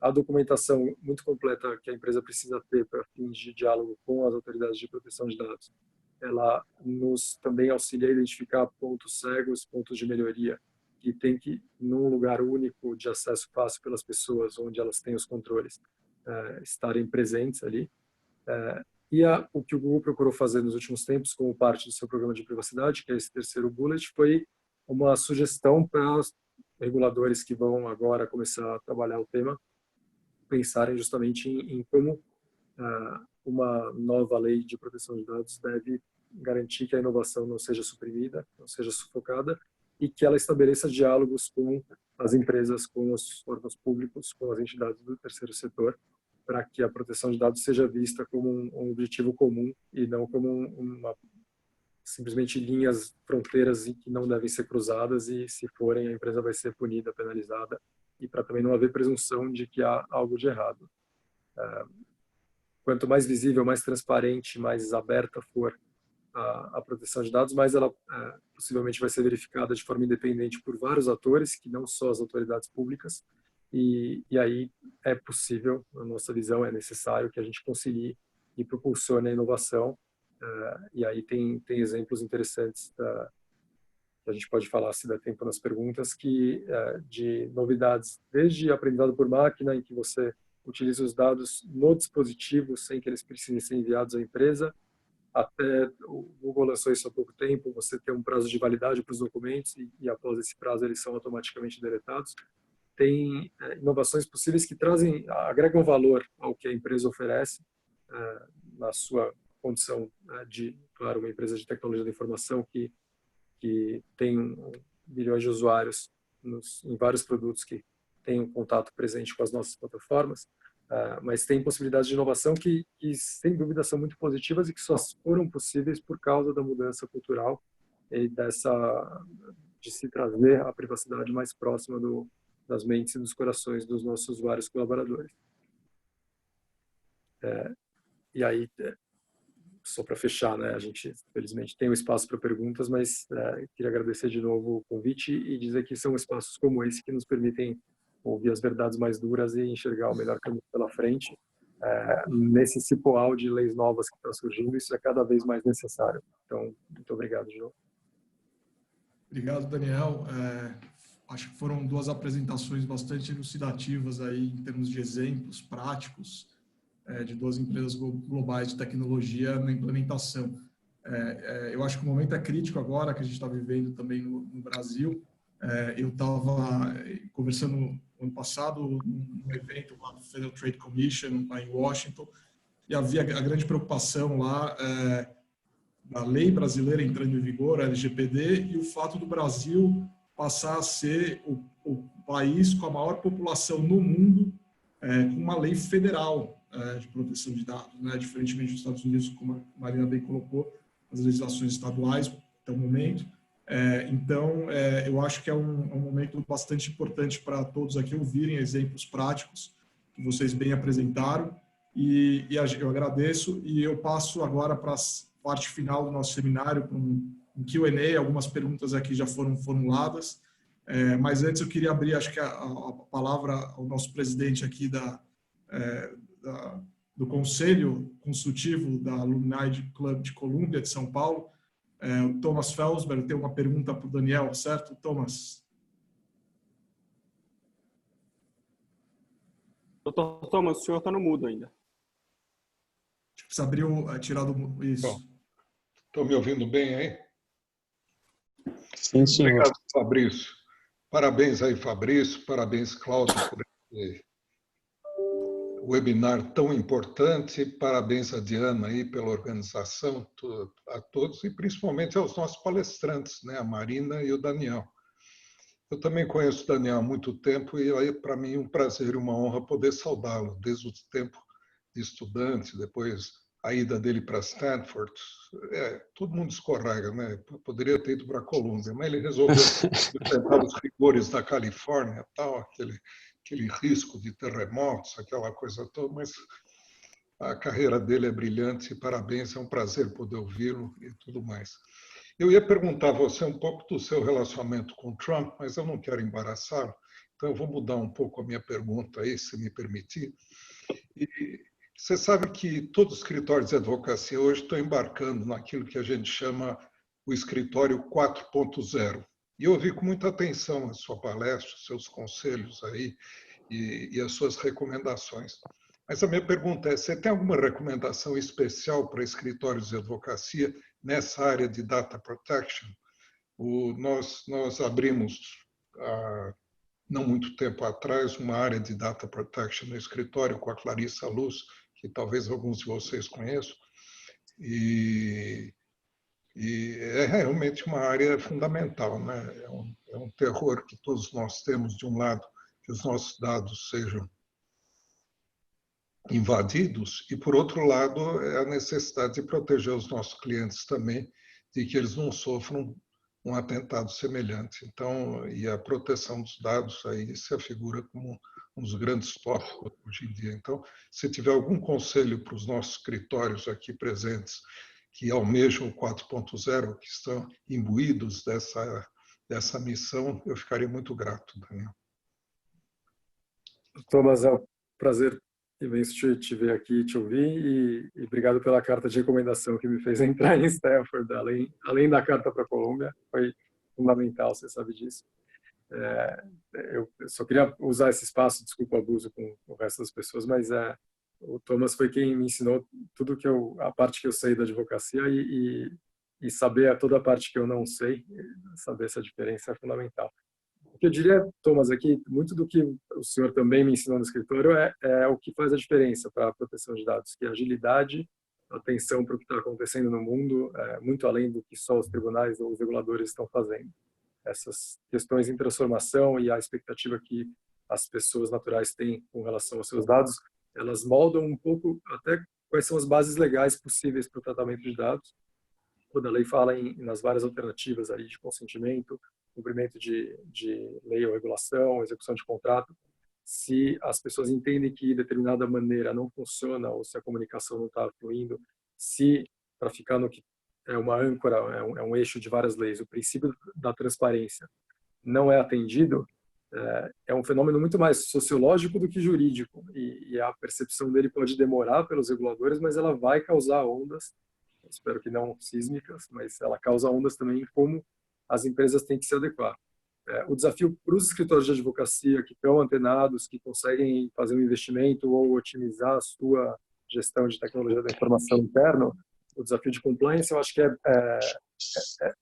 a documentação muito completa que a empresa precisa ter para fins de diálogo com as autoridades de proteção de dados, ela nos também auxilia a identificar pontos cegos, pontos de melhoria, que tem que, num lugar único de acesso fácil pelas pessoas, onde elas têm os controles, estarem presentes ali. O que o Google procurou fazer nos últimos tempos, como parte do seu programa de privacidade, que é esse terceiro bullet, foi uma sugestão para os reguladores que vão agora começar a trabalhar o tema, pensarem justamente em como uma nova lei de proteção de dados deve garantir que a inovação não seja suprimida, não seja sufocada, e que ela estabeleça diálogos com as empresas, com os órgãos públicos, com as entidades do terceiro setor, para que a proteção de dados seja vista como um objetivo comum e não como simplesmente linhas, fronteiras que não devem ser cruzadas, e se forem, a empresa vai ser punida, penalizada, e para também não haver presunção de que há algo de errado. Quanto mais visível, mais transparente, mais aberta for a proteção de dados, mais ela possivelmente vai ser verificada de forma independente por vários atores, que não só as autoridades públicas, e aí é possível, na nossa visão, é necessário que a gente concilie e propulsione a inovação. E aí tem exemplos interessantes que a gente pode falar, se der tempo nas perguntas, de novidades, desde aprendizado por máquina, em que você utiliza os dados no dispositivo sem que eles precisem ser enviados à empresa, até o Google lançou isso há pouco tempo, você tem um prazo de validade para os documentos e após esse prazo eles são automaticamente deletados. Tem inovações possíveis que agregam valor ao que a empresa oferece na sua condição de, claro, uma empresa de tecnologia da informação que tem bilhões de usuários em vários produtos que têm um contato presente com as nossas plataformas, mas tem possibilidades de inovação que, sem dúvida, são muito positivas e que só foram possíveis por causa da mudança cultural e de se trazer a privacidade mais próxima das mentes e dos corações dos nossos vários colaboradores. E aí, só para fechar, né, a gente, felizmente, tem um espaço para perguntas, mas queria agradecer de novo o convite e dizer que são espaços como esse que nos permitem ouvir as verdades mais duras e enxergar o melhor caminho pela frente. Nesse cipoal de leis novas que está surgindo, isso é cada vez mais necessário. Então, muito obrigado de novo. Obrigado, Daniel. Acho que foram duas apresentações bastante elucidativas aí em termos de exemplos práticos de duas empresas globais de tecnologia na implementação. Eu acho que o momento é crítico agora, que a gente está vivendo também no Brasil. Eu estava conversando ano passado num evento lá do Federal Trade Commission, lá em Washington, e havia a grande preocupação lá da lei brasileira entrando em vigor, a LGPD, e o fato do Brasil passar a ser o país com a maior população no mundo com uma lei federal de proteção de dados, né? Diferentemente dos Estados Unidos, como a Marina bem colocou, as legislações estaduais até o momento. Então, eu acho que é um momento bastante importante para todos aqui ouvirem exemplos práticos que vocês bem apresentaram, e eu agradeço, e eu passo agora para a parte final do nosso seminário, com um Q&A, algumas perguntas aqui já foram formuladas, mas antes eu queria abrir, acho que a palavra ao nosso presidente aqui do Conselho Consultivo da Alumni Club de Colômbia de São Paulo, o Thomas Felsberg tem uma pergunta para o Daniel, certo, Thomas? Doutor Thomas, o senhor está no mudo ainda. Precisa abrir tirar do... Isso. Estão me ouvindo bem aí? Sim, senhor. Obrigado, Fabrício. Parabéns aí, Fabrício. Parabéns, Cláudio, por esse webinar tão importante. Parabéns a Diana aí pela organização, a todos, e principalmente aos nossos palestrantes, né? A Marina e o Daniel. Eu também conheço o Daniel há muito tempo e aí, para mim, um prazer e uma honra poder saudá-lo, desde o tempo de estudante, depois a ida dele para Stanford. Todo mundo escorrega, né? Poderia ter ido para a Colômbia, mas ele resolveu enfrentar os rigores da Califórnia, tal, aquele risco de terremotos, aquela coisa toda, mas a carreira dele é brilhante, parabéns, é um prazer poder ouvi-lo e tudo mais. Eu ia perguntar a você um pouco do seu relacionamento com Trump, mas eu não quero embaraçá-lo. Então, eu vou mudar um pouco a minha pergunta aí, se me permitir. E você sabe que todos os escritórios de advocacia hoje estão embarcando naquilo que a gente chama o escritório 4.0. E eu ouvi com muita atenção a sua palestra, os seus conselhos aí e as suas recomendações. Mas a minha pergunta é, você tem alguma recomendação especial para escritórios de advocacia nessa área de data protection? Nós abrimos, há não muito tempo atrás, uma área de data protection no escritório com a Clarissa Luz, que talvez alguns de vocês conheçam, e é realmente uma área fundamental, né? É um terror que todos nós temos, de um lado, que os nossos dados sejam invadidos, e, por outro lado, é a necessidade de proteger os nossos clientes também, de que eles não sofram um atentado semelhante. Então, e a proteção dos dados aí se afigura como um dos grandes tópicos hoje em dia. Então, se tiver algum conselho para os nossos escritórios aqui presentes que almejam o 4.0, que estão imbuídos dessa missão, eu ficaria muito grato, Daniel. Thomas, é um prazer imenso te ver aqui, te ouvir, e obrigado pela carta de recomendação que me fez entrar em Stanford, além da carta para a Colômbia, foi fundamental, você sabe disso. Eu só queria usar esse espaço, desculpa o abuso com o resto das pessoas, mas o Thomas foi quem me ensinou tudo a parte que eu sei da advocacia, e saber toda a parte que eu não sei, saber essa diferença é fundamental. O que eu diria, Thomas, aqui, muito do que o senhor também me ensinou no escritório é o que faz a diferença para a proteção de dados, que é a agilidade, atenção para o que está acontecendo no mundo, muito além do que só os tribunais ou os reguladores estão fazendo. Essas questões em transformação e a expectativa que as pessoas naturais têm com relação aos seus dados, elas moldam um pouco até quais são as bases legais possíveis para o tratamento de dados. Quando a lei fala nas várias alternativas aí de consentimento, cumprimento de lei ou regulação, execução de contrato, se as pessoas entendem que determinada maneira não funciona ou se a comunicação não está fluindo, se, para ficar no que é uma âncora, é um eixo de várias leis, o princípio da transparência não é atendido, é um fenômeno muito mais sociológico do que jurídico, e a percepção dele pode demorar pelos reguladores, mas ela vai causar ondas, espero que não sísmicas, mas ela causa ondas também em como as empresas têm que se adequar. O desafio para os escritórios de advocacia que estão antenados, que conseguem fazer um investimento ou otimizar a sua gestão de tecnologia da informação interna, o desafio de compliance, eu acho que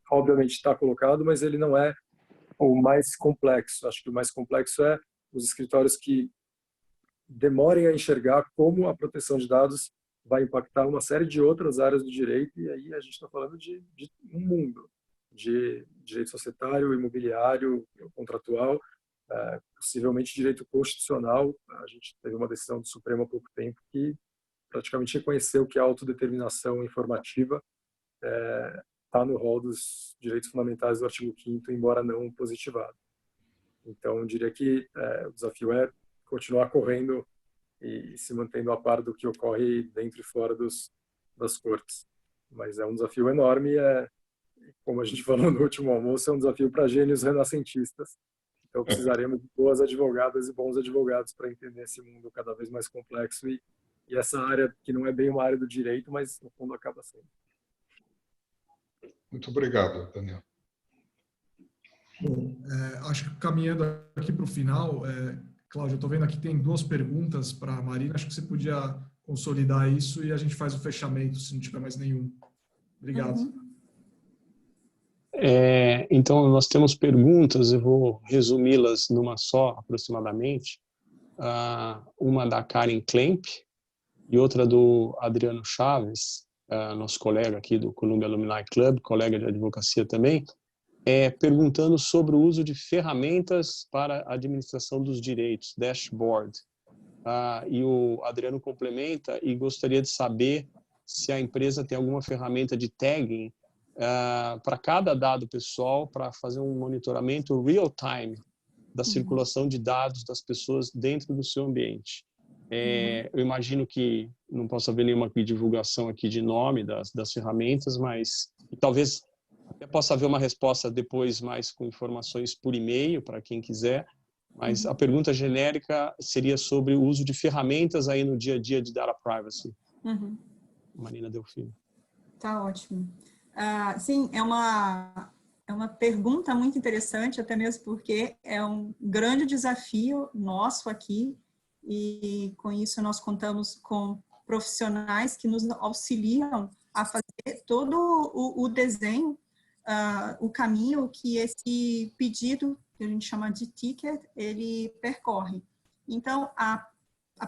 obviamente está colocado, mas ele não é o mais complexo. Acho que o mais complexo é os escritórios que demorem a enxergar como a proteção de dados vai impactar uma série de outras áreas do direito, e aí a gente está falando de um mundo de direito societário, imobiliário, contratual, possivelmente direito constitucional. A gente teve uma decisão do Supremo há pouco tempo que praticamente reconheceu que a autodeterminação informativa está no rol dos direitos fundamentais do artigo 5º, embora não positivado. Então, eu diria que o desafio é continuar correndo e se mantendo a par do que ocorre dentro e fora das cortes. Mas é um desafio enorme, como a gente falou no último almoço, é um desafio para gênios renascentistas. Então precisaremos de boas advogadas e bons advogados para entender esse mundo cada vez mais complexo e essa área que não é bem uma área do direito, mas no fundo acaba sendo. Muito obrigado, Daniel. Bom, acho que caminhando aqui para o final, Cláudio, eu estou vendo aqui que tem 2 perguntas para a Marina, acho que você podia consolidar isso e a gente faz o fechamento, se não tiver mais nenhum. Obrigado. Então, nós temos perguntas, eu vou resumi-las numa só, aproximadamente. Uma da Karen Klemp e outra do Adriano Chaves, nosso colega aqui do Columbia Alumni Club, colega de advocacia também, perguntando sobre o uso de ferramentas para a administração dos direitos, dashboard. E o Adriano complementa e gostaria de saber se a empresa tem alguma ferramenta de tagging para cada dado pessoal, para fazer um monitoramento real-time da circulação de dados das pessoas dentro do seu ambiente. Eu imagino que não possa haver nenhuma divulgação aqui de nome das ferramentas, mas talvez até possa haver uma resposta depois mais com informações por e-mail para quem quiser, Mas a pergunta genérica seria sobre o uso de ferramentas aí no dia a dia de data privacy. Marina Delfino. Tá ótimo. Sim, é uma pergunta muito interessante, até mesmo porque é um grande desafio nosso aqui, e com isso nós contamos com profissionais que nos auxiliam a fazer todo o desenho, o caminho que esse pedido, que a gente chama de ticket, ele percorre. Então, a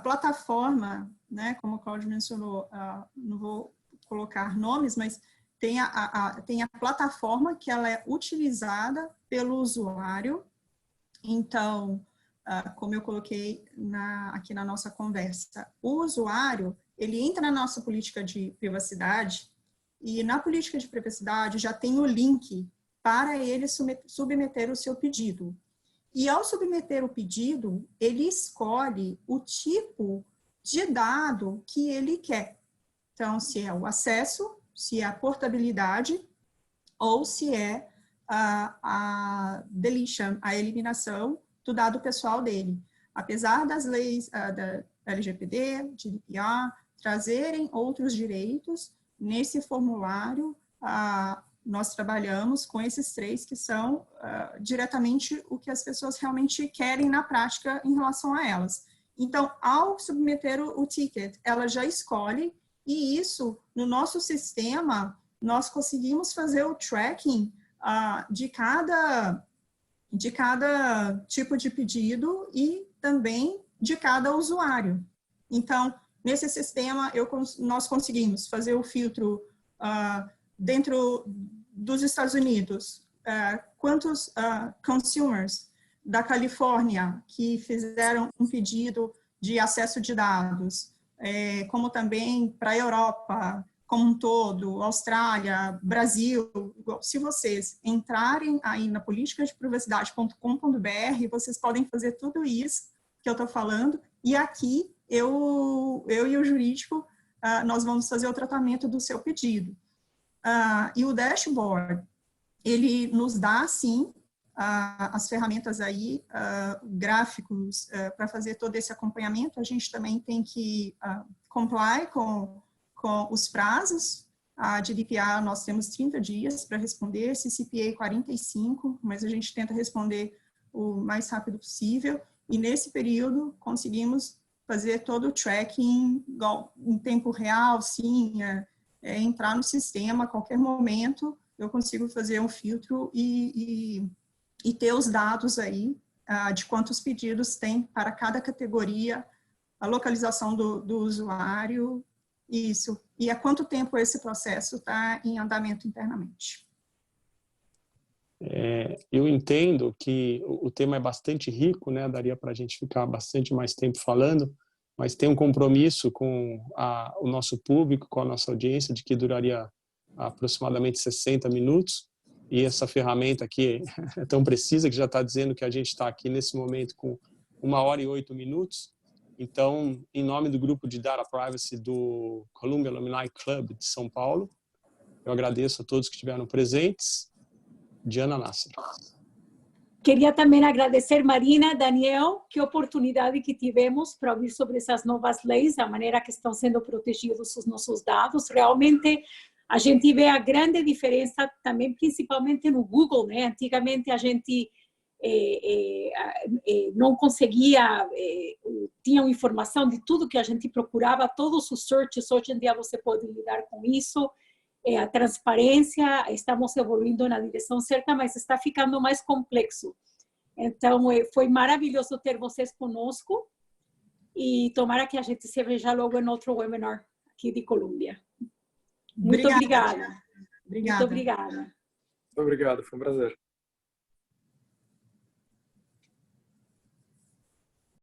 plataforma, né, como o Cláudio mencionou, não vou colocar nomes, mas tem a plataforma que ela é utilizada pelo usuário. Então, como eu coloquei aqui na nossa conversa, o usuário, ele entra na nossa política de privacidade, e na política de privacidade já tem o link para ele submeter o seu pedido. E ao submeter o pedido, ele escolhe o tipo de dado que ele quer. Então, se é o acesso, se é a portabilidade, ou se é a deletion, a eliminação do dado pessoal dele. Apesar das leis da LGPD, GDPR, trazerem outros direitos, nesse formulário nós trabalhamos com esses 3 que são diretamente o que as pessoas realmente querem na prática em relação a elas. Então, ao submeter o ticket, ela já escolhe, e isso, no nosso sistema, nós conseguimos fazer o tracking de cada tipo de pedido e também de cada usuário. Então, nesse sistema, nós conseguimos fazer o filtro dentro dos Estados Unidos, quantos consumers da Califórnia que fizeram um pedido de acesso de dados, como também para a Europa como um todo, Austrália, Brasil. Se vocês entrarem aí na politicadeprivacidade.com.br, vocês podem fazer tudo isso que eu estou falando, e aqui eu e o jurídico, nós vamos fazer o tratamento do seu pedido. E o dashboard, ele nos dá, sim, as ferramentas aí, gráficos, para fazer todo esse acompanhamento. A gente também tem que comply com os prazos. A GDPR, nós temos 30 dias para responder, CCPA 45, mas a gente tenta responder o mais rápido possível, e nesse período conseguimos fazer todo o tracking em tempo real, sim, entrar no sistema a qualquer momento, eu consigo fazer um filtro e ter os dados aí de quantos pedidos tem para cada categoria, a localização do usuário, isso, e há quanto tempo esse processo está em andamento internamente. Eu entendo que o tema é bastante rico, né? Daria para a gente ficar bastante mais tempo falando, mas tem um compromisso com o nosso público, com a nossa audiência, de que duraria aproximadamente 60 minutos, e essa ferramenta aqui é tão precisa que já está dizendo que a gente está aqui nesse momento com 1h08. Então, em nome do grupo de Data Privacy do Columbia Alumni Club de São Paulo, eu agradeço a todos que estiveram presentes. Diana Nasser. Queria também agradecer, Marina, Daniel, que oportunidade que tivemos para ouvir sobre essas novas leis, a maneira que estão sendo protegidos os nossos dados. Realmente, a gente vê a grande diferença também, principalmente no Google, né? Antigamente, a gente não conseguia, tinha informação de tudo que a gente procurava, todos os searches. Hoje em dia você pode lidar com isso, a transparência, estamos evoluindo na direção certa, mas está ficando mais complexo. Então, foi maravilhoso ter vocês conosco, e tomara que a gente se veja logo em outro webinar aqui de Colômbia. Muito obrigada. Obrigada. Muito obrigada. Muito obrigado, foi um prazer.